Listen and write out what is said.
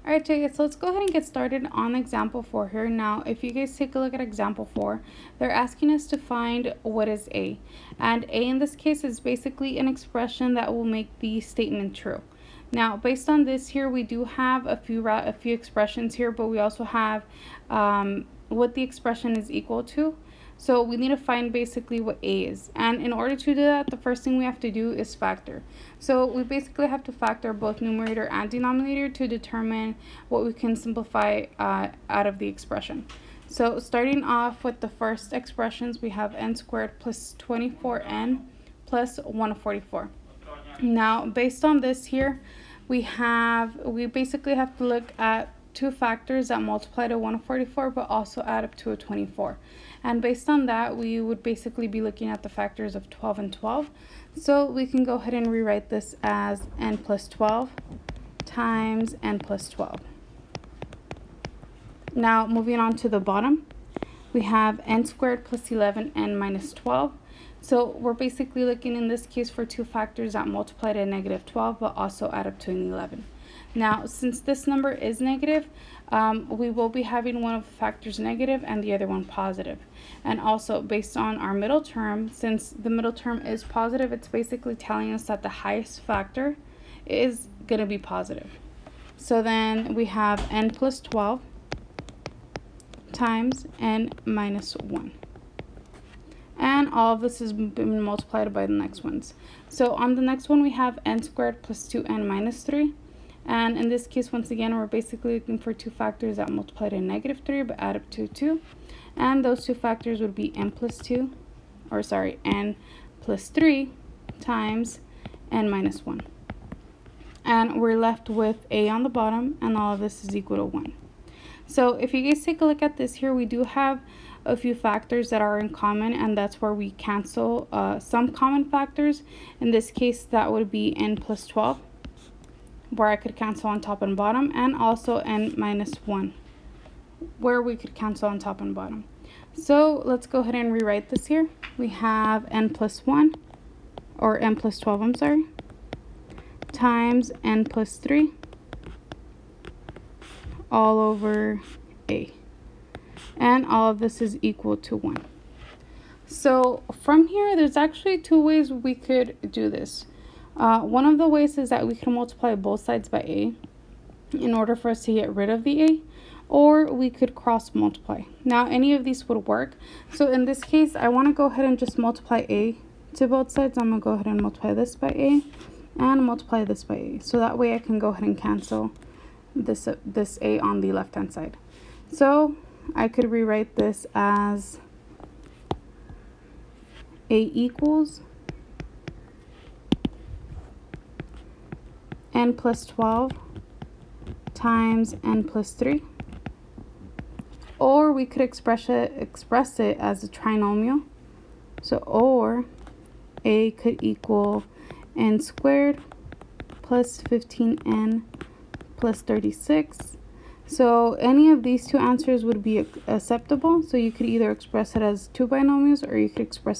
Alright, so let's go ahead and get started on example 4 here. Now, if you guys take a look at example 4, they're asking us to find what is A. And A in this case is basically an expression that will make the statement true. Now, based on this here, we do have a few expressions here, but we also have what the expression is equal to. So we need to find basically what A is. And in order to do that, the first thing we have to do is factor. So we basically have to factor both numerator and denominator to determine what we can simplify out of the expression. So starting off with the first expressions, we have n squared plus 24n plus 144. Now, based on this here, we basically have to look at two factors that multiply to 144 but also add up to a 24. And based on that, we would basically be looking at the factors of 12 and 12. So we can go ahead and rewrite this as n plus 12 times n plus 12. Now, moving on to the bottom, we have n squared plus 11n minus 12. So we're basically looking in this case for two factors that multiply to negative 12 but also add up to an 11. Now, since this number is negative, we will be having one of the factors negative and the other one positive. And also, based on our middle term, since the middle term is positive, it's basically telling us that the highest factor is going to be positive. So then we have n plus 12 times n minus 1. And all of this has been multiplied by the next ones. So on the next one, we have n squared plus 2n minus 3. And in this case, once again, we're basically looking for two factors that multiply to negative 3 but add up to 2. And those two factors would be n plus 3 times n minus 1. And we're left with A on the bottom, and all of this is equal to 1. So if you guys take a look at this here, we do have a few factors that are in common, and that's where we cancel some common factors. In this case, that would be n plus 12, where I could cancel on top and bottom, and also n minus 1, where we could cancel on top and bottom. So let's go ahead and rewrite this here. We have n plus 1, or n plus 12, I'm sorry, times n plus 3 all over A. And all of this is equal to 1. So from here, there's actually two ways we could do this. One of the ways is that we can multiply both sides by A in order for us to get rid of the A, or we could cross multiply. Now, any of these would work. So in this case, I want to go ahead and just multiply A to both sides. I'm going to go ahead and multiply this by A and multiply this by A. So that way I can go ahead and cancel this A on the left-hand side. So I could rewrite this as A equals n plus 12 times n plus 3. Or we could express it as a trinomial. So, or A could equal n squared plus 15n plus 36. So any of these two answers would be acceptable. So you could either express it as two binomials, or you could express